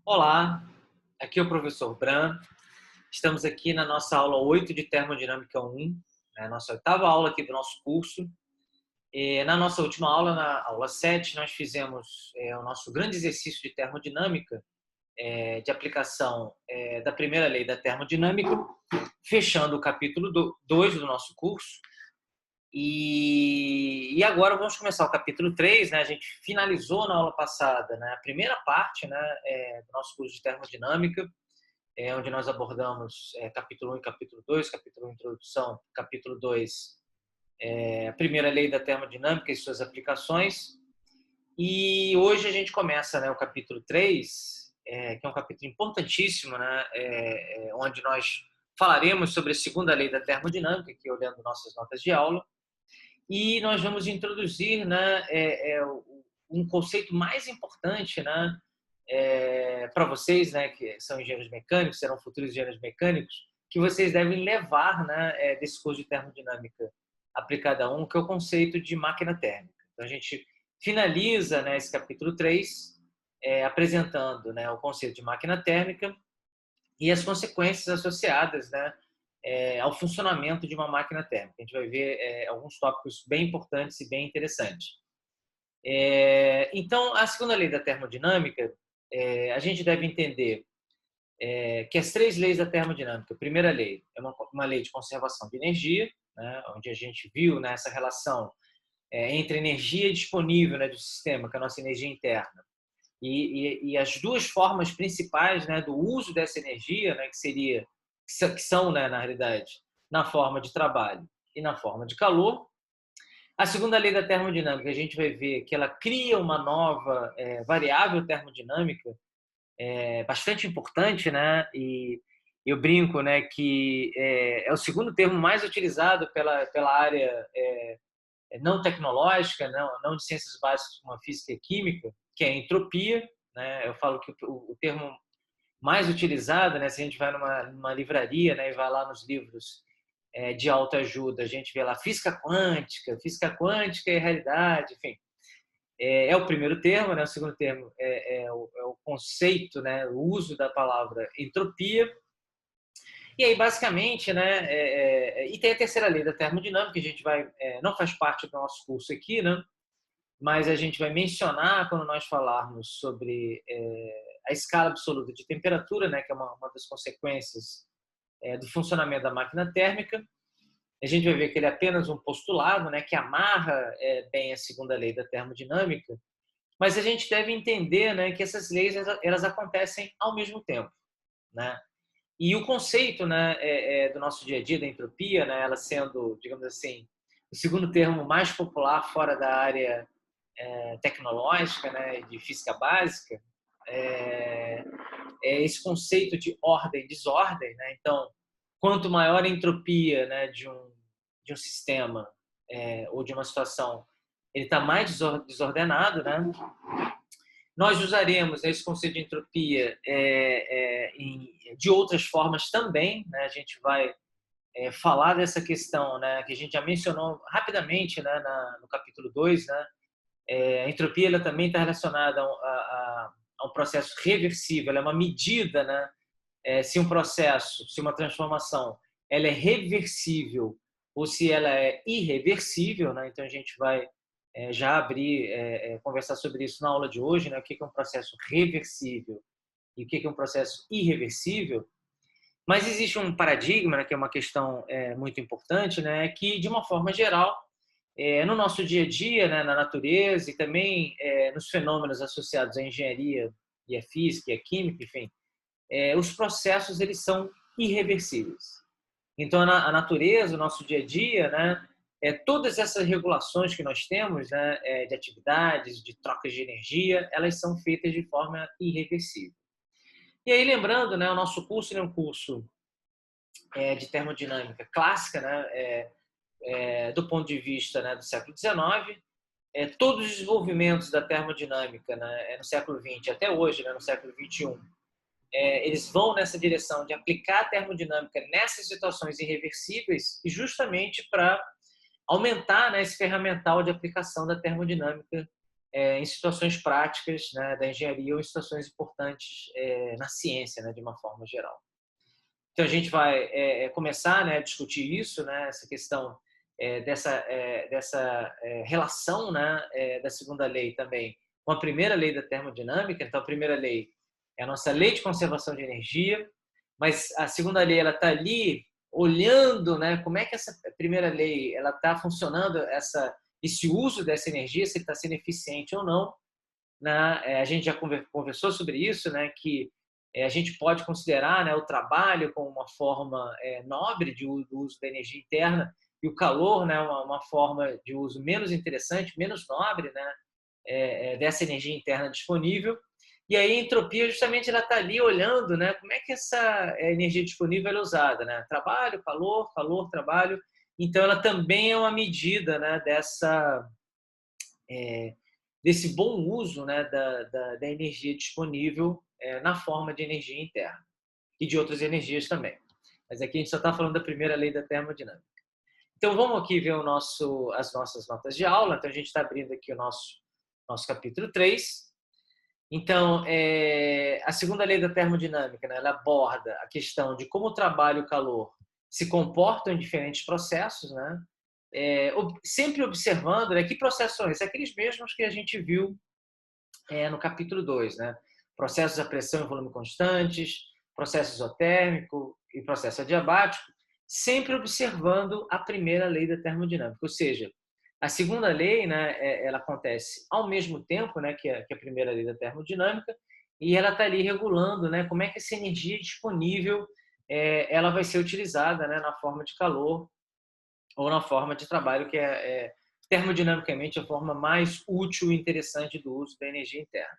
Olá, aqui é o professor Bran. Estamos aqui na nossa aula 8 de Termodinâmica 1, né, nossa oitava aula aqui do nosso curso. Na nossa última aula, na aula 7, nós fizemos o nosso grande exercício de termodinâmica, de aplicação da primeira lei da termodinâmica, fechando o capítulo 2 do nosso curso. E agora vamos começar o capítulo 3, né? A gente finalizou na aula passada, né, a primeira parte, né, do nosso curso de termodinâmica, onde nós abordamos capítulo 1 e capítulo 2, capítulo 1, introdução, capítulo 2, a primeira lei da termodinâmica e suas aplicações. E hoje a gente começa, né, o capítulo 3, que é um capítulo importantíssimo, né, onde nós falaremos sobre a segunda lei da termodinâmica, aqui olhando nossas notas de aula. E nós vamos introduzir, né, um conceito mais importante, né, para vocês, né, que são engenheiros mecânicos, serão futuros engenheiros mecânicos, que vocês devem levar, né, desse curso de termodinâmica aplicada a 1, que é o conceito de máquina térmica. Então, a gente finaliza, né, esse capítulo 3, apresentando, né, o conceito de máquina térmica e as consequências associadas, né, ao funcionamento de uma máquina térmica. A gente vai ver alguns tópicos bem importantes e bem interessantes. Então, a segunda lei da termodinâmica, a gente deve entender que as três leis da termodinâmica, a primeira lei é uma lei de conservação de energia, né, onde a gente viu, né, essa relação entre a energia disponível, né, do sistema, que é a nossa energia interna, e as duas formas principais, né, do uso dessa energia, né, que são, né, na realidade, na forma de trabalho e na forma de calor. A segunda lei da termodinâmica, a gente vai ver que ela cria uma nova variável termodinâmica bastante importante, né? E eu brinco, né, que é o segundo termo mais utilizado pela área não tecnológica, não de ciências básicas como a física e química, que é a entropia, né? Eu falo que o termo mais utilizado, né, se a gente vai numa livraria, né, e vai lá nos livros de autoajuda, a gente vê lá física quântica e realidade, enfim. É o primeiro termo, né? O segundo termo é o conceito, né? O uso da palavra entropia. E aí, basicamente, né? E tem a terceira lei da termodinâmica, que a gente vai, não faz parte do nosso curso aqui, né? Mas a gente vai mencionar quando nós falarmos sobre a escala absoluta de temperatura, né? Que é uma das consequências do funcionamento da máquina térmica. A gente vai ver que ele é apenas um postulado, né? Que amarra bem a segunda lei da termodinâmica, mas a gente deve entender, né, que essas leis elas acontecem ao mesmo tempo, né? E o conceito, né, do nosso dia a dia da entropia, né, ela sendo, digamos assim, o segundo termo mais popular fora da área tecnológica, né, de física básica, é, é esse conceito de ordem e desordem, né? Então, quanto maior a entropia, né, de um sistema ou de uma situação, ele está mais desordenado, né? Nós usaremos esse conceito de entropia de outras formas também, né? A gente vai falar dessa questão, né, que a gente já mencionou rapidamente, né, no capítulo 2, né? A entropia ela também está relacionada a um processo reversível, ela é uma medida, né, se um processo, se uma transformação, ela é reversível ou se ela é irreversível, né? Então a gente vai já abrir, conversar sobre isso na aula de hoje, né? O que é um processo reversível e o que é um processo irreversível. Mas existe um paradigma, né, que é uma questão muito importante, né, que de uma forma geral, no nosso dia a dia, né, na natureza e também nos fenômenos associados à engenharia e à física e à química, enfim, os processos eles são irreversíveis. Então a natureza, o nosso dia a dia, né, todas essas regulações que nós temos, né, de atividades, de trocas de energia, elas são feitas de forma irreversível. E aí lembrando, né, o nosso curso é um curso de termodinâmica clássica, né, do ponto de vista, né, do século XIX. Todos os desenvolvimentos da termodinâmica, né, no século XX até hoje, né, no século XXI, eles vão nessa direção de aplicar a termodinâmica nessas situações irreversíveis e justamente para aumentar, né, esse ferramental de aplicação da termodinâmica em situações práticas, né, da engenharia ou em situações importantes na ciência, né, de uma forma geral. Então, a gente vai começar, né, a discutir isso, né, essa questão dessa relação, né, da segunda lei também com a primeira lei da termodinâmica. Então, a primeira lei é a nossa lei de conservação de energia, mas a segunda lei ela está ali olhando, né, como é que essa primeira lei ela está funcionando, esse uso dessa energia, se ele está sendo eficiente ou não. Né? A gente já conversou sobre isso, né, que a gente pode considerar, né, o trabalho como uma forma nobre do uso da energia interna e o calor, né, uma forma de uso menos interessante, menos nobre, né, dessa energia interna disponível. E aí a entropia justamente ela está ali olhando, né, como é que essa energia disponível é usada, né? Trabalho, calor, calor, trabalho. Então ela também é uma medida, né, desse bom uso, né, da energia disponível na forma de energia interna e de outras energias também. Mas aqui a gente só está falando da primeira lei da termodinâmica. Então vamos aqui ver as nossas notas de aula. Então a gente está abrindo aqui o nosso capítulo 3. Então, a segunda lei da termodinâmica, né, ela aborda a questão de como o trabalho e o calor se comportam em diferentes processos, né? Sempre observando, né, que processos são esses, aqueles mesmos que a gente viu no capítulo 2, né? Processos a pressão e volume constantes, processo isotérmico e processo adiabático, sempre observando a primeira lei da termodinâmica, ou seja, a segunda lei, né, ela acontece ao mesmo tempo, né, que a primeira lei da termodinâmica, e ela está ali regulando, né, como é que essa energia disponível ela vai ser utilizada, né, na forma de calor ou na forma de trabalho, que termodinamicamente a forma mais útil e interessante do uso da energia interna.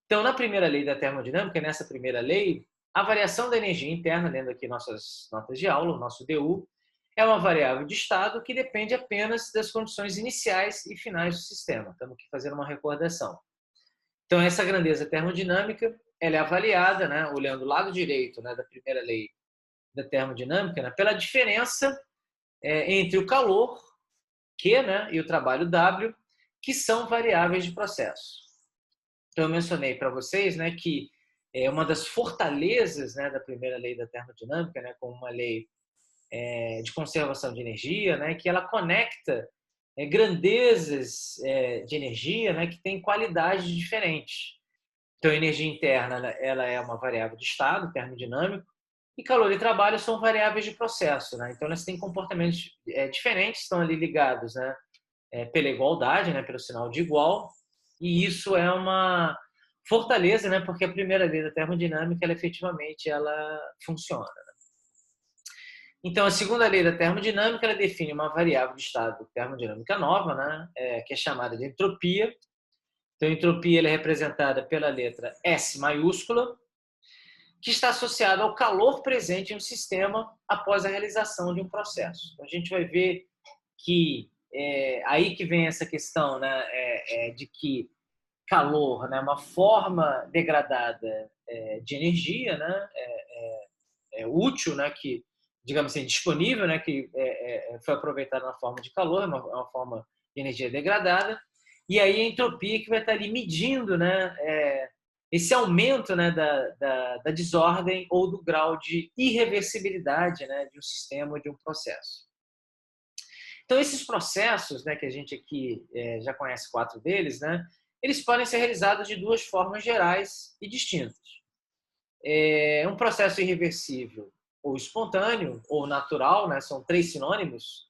Então, na primeira lei da termodinâmica, nessa primeira lei, a variação da energia interna, lendo aqui nossas notas de aula, o nosso DU, é uma variável de estado que depende apenas das condições iniciais e finais do sistema. Estamos aqui fazendo uma recordação. Então, essa grandeza termodinâmica ela é avaliada, né, olhando o lado direito, né, da primeira lei da termodinâmica, né, pela diferença entre o calor, Q, né, e o trabalho W, que são variáveis de processo. Então, eu mencionei para vocês, né, que uma das fortalezas, né, da primeira lei da termodinâmica, né, como uma lei de conservação de energia, né, que ela conecta grandezas de energia, né, que têm qualidades diferentes. Então, a energia interna ela é uma variável de estado termodinâmico e calor e trabalho são variáveis de processo. Né? Então, elas têm comportamentos diferentes, estão ali ligados, né, pela igualdade, né, pelo sinal de igual, e isso é uma fortaleza, né, porque a primeira lei da termodinâmica ela efetivamente ela funciona. Né? Então, a segunda lei da termodinâmica ela define uma variável de estado termodinâmica nova, né, que é chamada de entropia. Então, a entropia ela é representada pela letra S maiúscula, que está associada ao calor presente no sistema após a realização de um processo. Então, a gente vai ver que aí que vem essa questão, né, de que calor, né, uma forma degradada de energia, né, útil, né, que digamos assim disponível, né, que foi aproveitada na forma de calor, uma forma de energia degradada, e aí a entropia que vai estar ali medindo, né, esse aumento, né, da desordem ou do grau de irreversibilidade, né, de um sistema ou de um processo. Então, esses processos, né, que a gente aqui já conhece 4 deles, né, eles podem ser realizados de 2 formas gerais e distintas. Um processo irreversível ou espontâneo ou natural, né, são 3 sinônimos.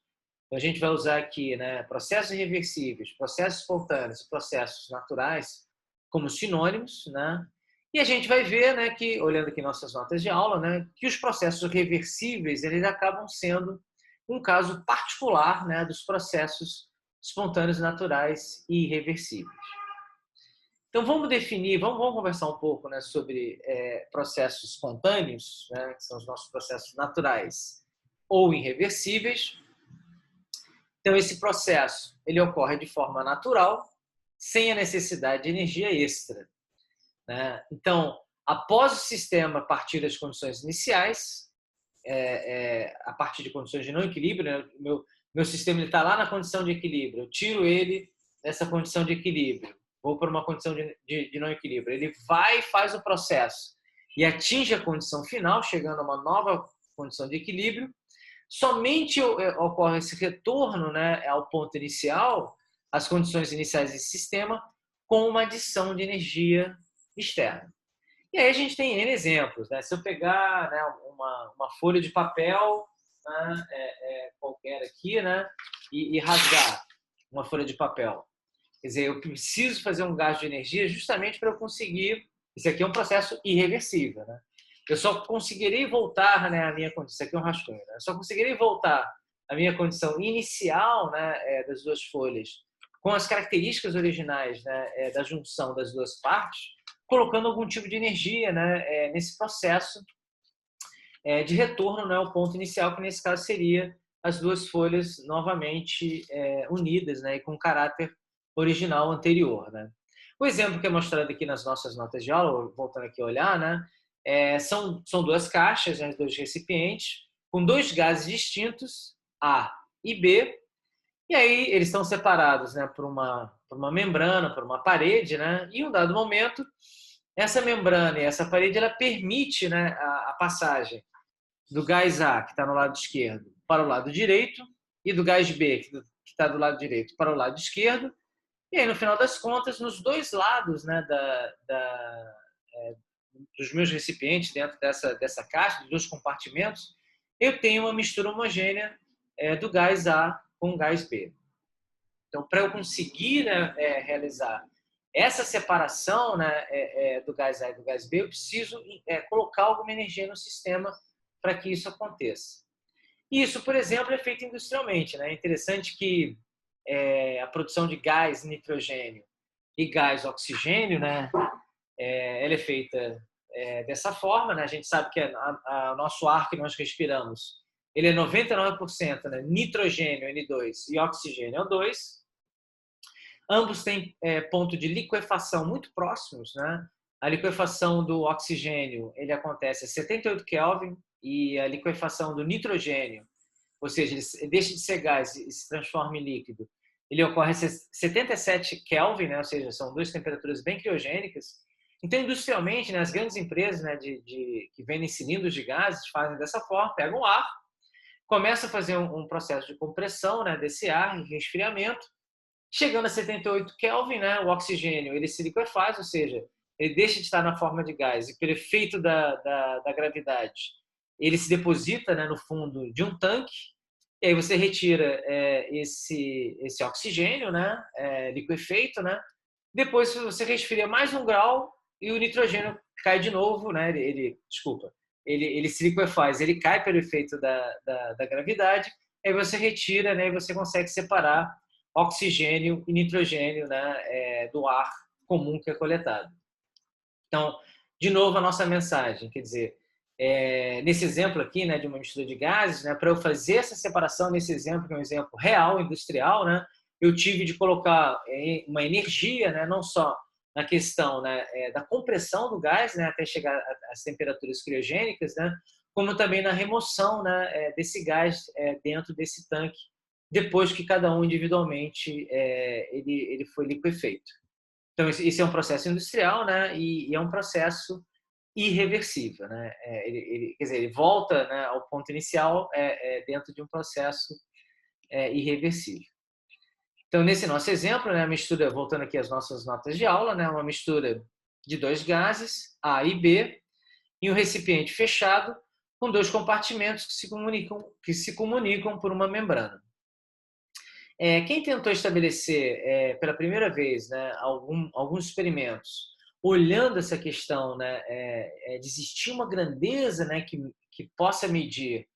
Então, a gente vai usar aqui, né, processos irreversíveis, processos espontâneos e processos naturais como sinônimos, né? E a gente vai ver, né, que olhando aqui nossas notas de aula, né, que os processos reversíveis eles acabam sendo um caso particular, né, dos processos espontâneos, naturais e irreversíveis. Então vamos definir, vamos conversar um pouco, né, sobre processos espontâneos, né, que são os nossos processos naturais ou irreversíveis. Então esse processo ele ocorre de forma natural, sem a necessidade de energia extra. Né? Então, após o sistema partir das condições iniciais, a partir de condições de não equilíbrio, né? meu sistema está lá na condição de equilíbrio, eu tiro ele dessa condição de equilíbrio, vou para uma condição de não equilíbrio, ele vai e faz o processo e atinge a condição final, chegando a uma nova condição de equilíbrio, somente ocorre esse retorno, né, ao ponto inicial, às condições iniciais desse sistema, com uma adição de energia externa. E aí a gente tem N exemplos, né? Se eu pegar, né, uma folha de papel, né, qualquer aqui, né, e rasgar uma folha de papel. Quer dizer, eu preciso fazer um gasto de energia justamente para eu conseguir... Isso aqui é um processo irreversível, né? Eu só conseguirei voltar, né, à minha condição... Isso aqui é um rascunho, né? Eu só conseguirei voltar à minha condição inicial, né, das duas folhas, com as características originais, né, da junção das duas partes, colocando algum tipo de energia, né, nesse processo de retorno, né, ao ponto inicial, que nesse caso seria as duas folhas novamente unidas, né, e com caráter original anterior, né. O exemplo que é mostrado aqui nas nossas notas de aula, voltando aqui a olhar, né, são duas caixas, né, dois recipientes, com dois gases distintos, A e B, e aí eles estão separados, né, por uma membrana, por uma parede, né, e em um dado momento, essa membrana e essa parede ela permite, né, a passagem do gás A, que está no lado esquerdo, para o lado direito, e do gás B, que está do lado direito, para o lado esquerdo. E aí, no final das contas, nos dois lados, né, dos meus recipientes, dentro dessa caixa, dos dois compartimentos, eu tenho uma mistura homogênea do gás A com o gás B. Então, para eu conseguir, né, realizar essa separação, né, do gás A e do gás B, eu preciso colocar alguma energia no sistema para que isso aconteça. Isso, por exemplo, é feito industrialmente, né? É interessante que a produção de gás nitrogênio e gás oxigênio, né, ela é feita dessa forma, né? A gente sabe que o nosso ar que nós respiramos, ele é 99%, né, nitrogênio, N2, e oxigênio, O2. Ambos têm ponto de liquefação muito próximos, né? A liquefação do oxigênio ele acontece a 78 Kelvin e a liquefação do nitrogênio, ou seja, ele deixa de ser gás e se transforma em líquido, ele ocorre a 77 Kelvin, né? Ou seja, são duas temperaturas bem criogênicas. Então, industrialmente, né, as grandes empresas, né, que vendem cilindros de gases fazem dessa forma, pegam o ar, começam a fazer um processo de compressão, né, desse ar, e resfriamento. Chegando a 78 Kelvin, né, o oxigênio ele se liquefaz, ou seja, ele deixa de estar na forma de gás e, pelo efeito da gravidade, ele se deposita, né, no fundo de um tanque, e aí você retira esse oxigênio, né, liquefeito, né, depois você resfria mais um grau e o nitrogênio cai de novo, né, ele se liquefaz, ele cai pelo efeito da gravidade, aí você retira, né, e você consegue separar oxigênio e nitrogênio, né, do ar comum que é coletado. Então, de novo, a nossa mensagem, quer dizer, nesse exemplo aqui, né, de uma mistura de gases, né, para eu fazer essa separação, nesse exemplo, que é um exemplo real, industrial, né, eu tive de colocar uma energia, né, não só na questão, né, da compressão do gás, né, até chegar às temperaturas criogênicas, né, como também na remoção, né, desse gás dentro desse tanque, depois que cada um individualmente ele foi liquefeito. Então, esse é um processo industrial, né, e é um processo irreversível, né? Quer dizer, ele volta, né, ao ponto inicial dentro de um processo irreversível. Então, nesse nosso exemplo, né, a mistura, voltando aqui às nossas notas de aula, né, uma mistura de dois gases, A e B, em um recipiente fechado com dois compartimentos que se comunicam por uma membrana. Quem tentou estabelecer pela primeira vez, né, alguns experimentos, olhando essa questão, né, de existir uma grandeza, né, que possa medir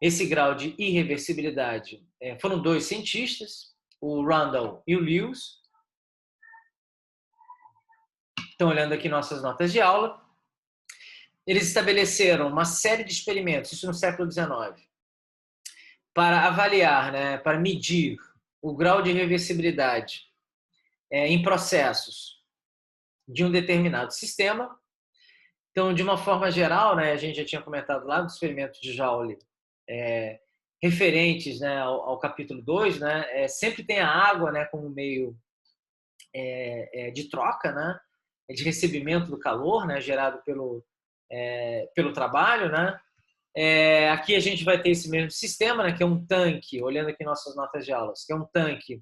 esse grau de irreversibilidade, foram dois cientistas, o Randall e o Lewis. Estão olhando aqui nossas notas de aula. Eles estabeleceram uma série de experimentos, isso no século XIX, para avaliar, né, para medir o grau de reversibilidade em processos de um determinado sistema. Então, de uma forma geral, né, a gente já tinha comentado lá no experimento de Joule, referentes, né, ao capítulo 2, né, sempre tem a água, né, como meio de troca, né, de recebimento do calor, né, gerado pelo trabalho, né. Aqui a gente vai ter esse mesmo sistema, né, que é um tanque, olhando aqui nossas notas de aulas, que é um tanque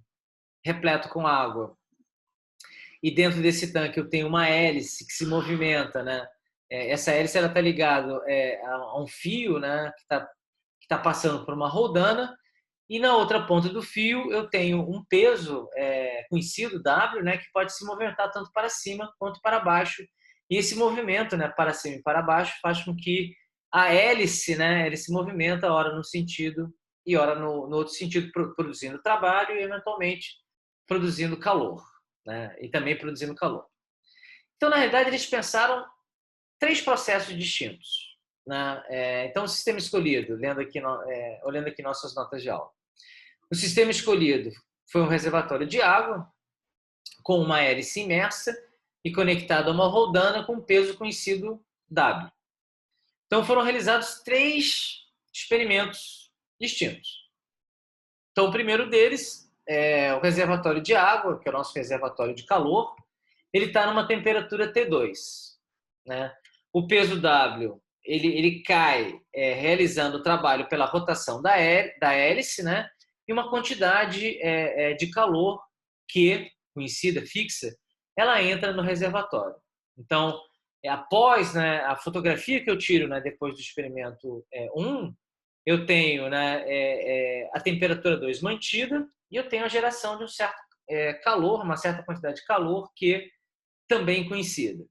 repleto com água. E dentro desse tanque eu tenho uma hélice que se movimenta, né? Essa hélice ela está ligada a um fio, né, que tá passando por uma roldana, e na outra ponta do fio eu tenho um peso conhecido, W, né, que pode se movimentar tanto para cima quanto para baixo. E esse movimento, né, para cima e para baixo faz com que a hélice, né, ele se movimenta ora num sentido e ora no outro sentido, produzindo trabalho e eventualmente produzindo calor, né, e também produzindo calor. Então, na realidade, eles pensaram três processos distintos, né? Então, o sistema escolhido, olhando aqui nossas notas de aula. O sistema escolhido foi um reservatório de água com uma hélice imersa e conectado a uma roldana com peso conhecido W. Então, foram realizados três experimentos distintos. Então, o primeiro deles é o reservatório de água, que é o nosso reservatório de calor. Ele está numa temperatura T2, né? O peso W ele cai realizando o trabalho pela rotação da hélice, né? E uma quantidade de calor Q, conhecida, fixa, ela entra no reservatório. Então, após, né, a fotografia que eu tiro, né, depois do experimento 1, eu tenho, né, a temperatura 2 mantida e eu tenho a geração de um certo calor, uma certa quantidade de calor que também conhecida.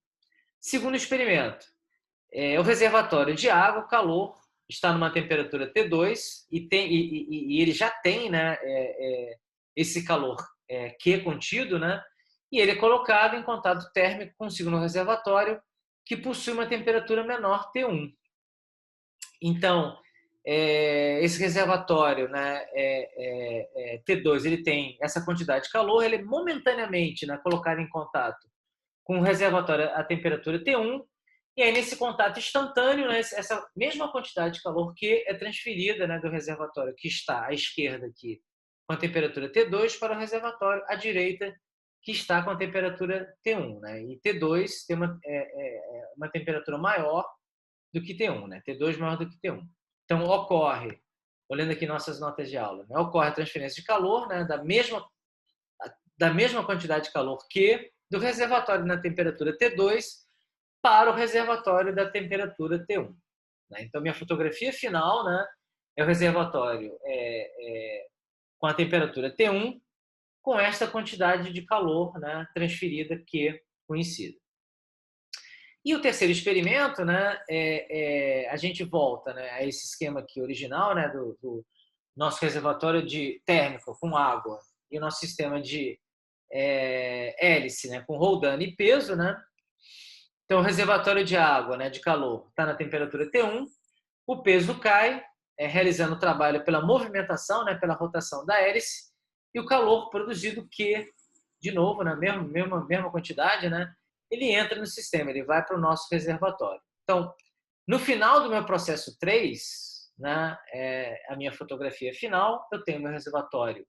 Segundo experimento, o reservatório de água, o calor, está numa temperatura T2 e ele já tem, né, esse calor Q contido, né, e ele é colocado em contato térmico com o segundo reservatório, que possui uma temperatura menor, T1. Então, esse reservatório, né, T2, ele tem essa quantidade de calor, ele é momentaneamente, né, colocado em contato com o reservatório a temperatura T1, e aí nesse contato instantâneo, né, essa mesma quantidade de calor que é transferida, né, do reservatório que está à esquerda aqui com a temperatura T2 para o reservatório à direita que está com a temperatura T1, né? E T2 tem uma temperatura maior do que T1, né? T2 maior do que T1. Então ocorre, olhando aqui nossas notas de aula, né, ocorre a transferência de calor, né, da mesma quantidade de calor que do reservatório na temperatura T2 para o reservatório da temperatura T1. Né? Então, minha fotografia final, né, é o reservatório com a temperatura T1 com esta quantidade de calor, né, transferida que conhecida. E o terceiro experimento, né, a gente volta, né, a esse esquema aqui original, né, do nosso reservatório térmico com água e o nosso sistema de hélice, né, com roldana e peso, né? Então, o reservatório de água, né, de calor, está na temperatura T1, o peso cai, realizando o trabalho pela movimentação, né, pela rotação da hélice, e o calor produzido que, de novo, na mesma quantidade, né, ele entra no sistema, ele vai para o nosso reservatório. Então, no final do meu processo 3, né, a minha fotografia final, eu tenho meu reservatório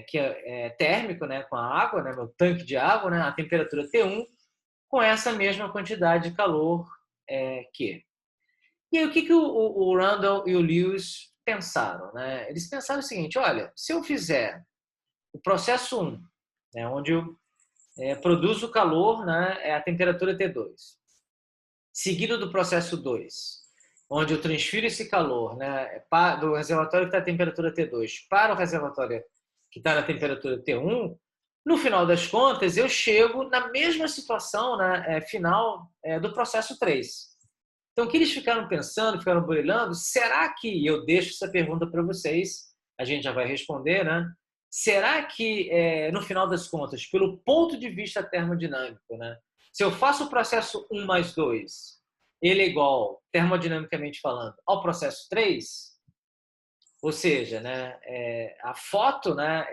que é térmico, né, com a água, né, meu tanque de água, né, a temperatura T1, com essa mesma quantidade de calor Q. E aí, o que o Randall e o Lewis pensaram? Né? Eles pensaram o seguinte, olha, se eu fizer o processo 1, né, onde eu produzo o calor, né, a temperatura T2, seguido do processo 2, onde eu transfiro esse calor, né, do reservatório que está a temperatura T2 para o reservatório que está na temperatura T1, no final das contas, eu chego na mesma situação, né, final do processo 3. Então, o que eles ficaram pensando, ficaram brilhando, será que, eu deixo essa pergunta para vocês, a gente já vai responder, né? Será que, no final das contas, pelo ponto de vista termodinâmico, né, se eu faço o processo 1 mais 2, ele é igual, termodinamicamente falando, ao processo 3, ou seja, né, a foto, né,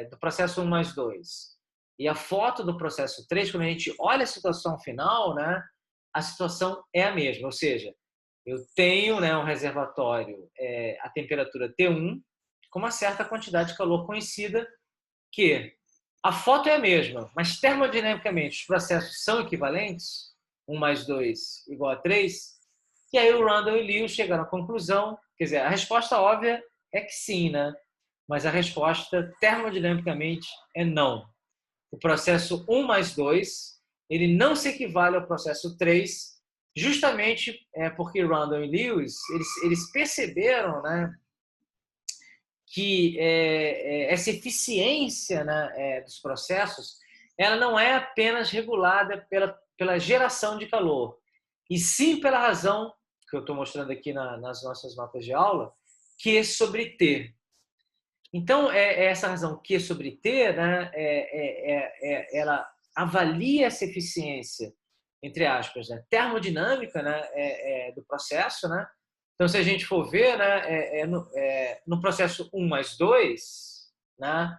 do processo 1 mais 2 e a foto do processo 3, quando a gente olha a situação final, né, a situação é a mesma. Ou seja, eu tenho, né, um reservatório a temperatura T1 com uma certa quantidade de calor conhecida que, A foto é a mesma, mas termodinamicamente os processos são equivalentes, 1 mais 2 igual a 3, e aí o Randall e Lewis chegaram à conclusão, quer dizer, a resposta óbvia é que sim, né? Mas a resposta termodinamicamente é não. O processo 1 mais 2, ele não se equivale ao processo 3, justamente porque Randall e Lewis, eles perceberam, né, que essa eficiência, né, dos processos, ela não é apenas regulada pela geração de calor, e sim pela razão, que eu estou mostrando aqui nas nossas notas de aula, Q sobre T. Então, essa razão Q sobre T, né, ela avalia essa eficiência, entre aspas, né, termodinâmica, né, do processo, né? Então, se a gente for ver, né, no processo 1 mais 2, né,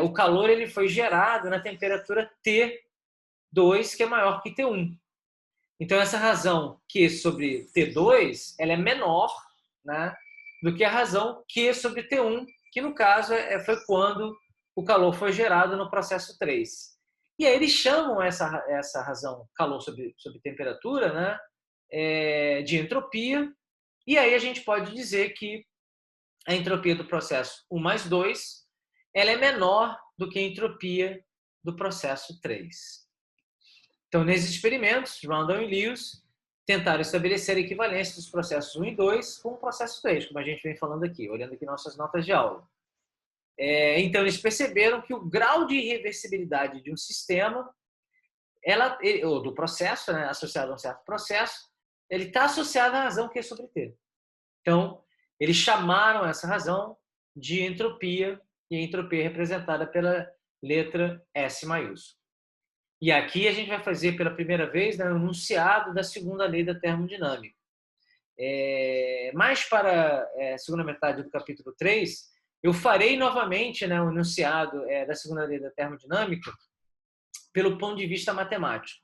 o calor ele foi gerado na temperatura T2, que é maior que T1. Então, essa razão Q sobre T2 ela é menor, né, do que a razão Q sobre T1, que no caso foi quando o calor foi gerado no processo 3. E aí eles chamam essa razão calor sobre temperatura, né, de entropia, e aí a gente pode dizer que a entropia do processo 1 mais 2 ela é menor do que a entropia do processo 3. Então, nesses experimentos, Randall e Lewis tentaram estabelecer a equivalência dos processos 1 e 2 com o processo 3, como a gente vem falando aqui, olhando aqui nossas notas de aula. Então, eles perceberam que o grau de irreversibilidade de um sistema, ou do processo, né, associado a um certo processo, ele está associado à razão Q sobre T. Então, eles chamaram essa razão de entropia, e a entropia é representada pela letra S maiúscula. E aqui a gente vai fazer pela primeira vez, né, o enunciado da segunda lei da termodinâmica. Mais para a segunda metade do capítulo 3, eu farei novamente, né, o enunciado da segunda lei da termodinâmica pelo ponto de vista matemático.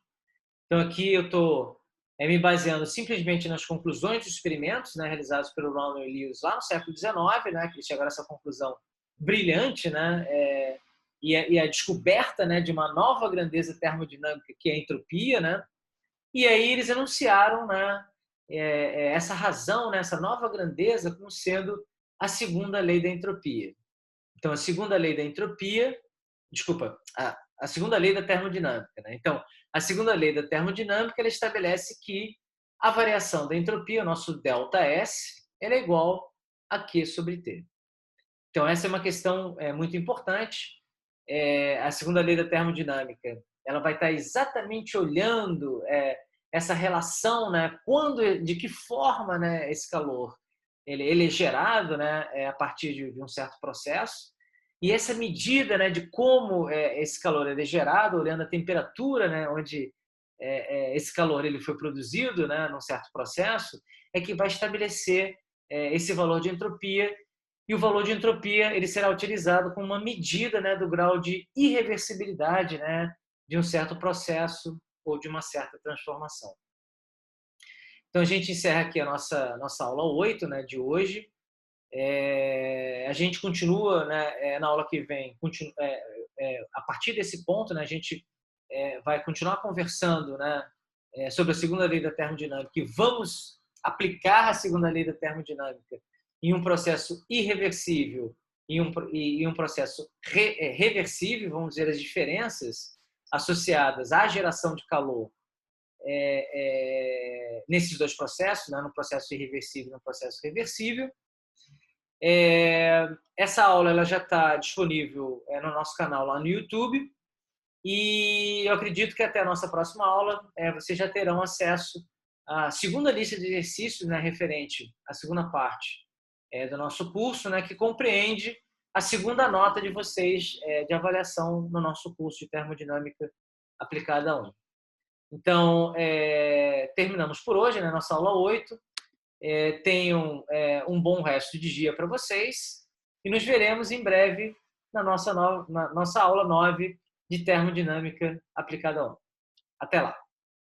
Então aqui eu estou me baseando simplesmente nas conclusões dos experimentos, né, realizados pelo Randall e Lewis lá no século XIX, né, que eles chegaram a essa conclusão brilhante, né, e a descoberta, né, de uma nova grandeza termodinâmica, que é a entropia, né? E aí eles enunciaram, né, essa razão, né, essa nova grandeza como sendo a segunda lei da entropia. Então, a segunda lei da entropia, desculpa, a segunda lei da termodinâmica, né? Então, a segunda lei da termodinâmica ela estabelece que a variação da entropia, o nosso ΔS, ela é igual a Q sobre T. Então, essa é uma questão muito importante. A segunda lei da termodinâmica ela vai estar exatamente olhando essa relação, né, de que forma, né, esse calor ele é gerado, né, a partir de um certo processo, e essa medida, né, de como esse calor ele é gerado, olhando a temperatura, né, onde esse calor ele foi produzido, né, num certo processo, é que vai estabelecer esse valor de entropia. E o valor de entropia ele será utilizado como uma medida, né, do grau de irreversibilidade, né, de um certo processo ou de uma certa transformação. Então, a gente encerra aqui a nossa aula 8, né, de hoje. A gente continua, né, na aula que vem, a partir desse ponto, né, a gente vai continuar conversando, né, sobre a segunda lei da termodinâmica e vamos aplicar a segunda lei da termodinâmica em um processo irreversível e um processo reversível, vamos dizer, as diferenças associadas à geração de calor nesses dois processos, né, no processo irreversível e no processo reversível. Essa aula ela já está disponível no nosso canal lá no YouTube e eu acredito que até a nossa próxima aula vocês já terão acesso à segunda lista de exercícios, né, referente à segunda parte do nosso curso, né, que compreende a segunda nota de vocês de avaliação no nosso curso de termodinâmica aplicada a 1. Então, terminamos por hoje, né, nossa aula 8. Tenham um bom resto de dia para vocês e nos veremos em breve na nossa aula 9 de termodinâmica aplicada a 1. Até lá!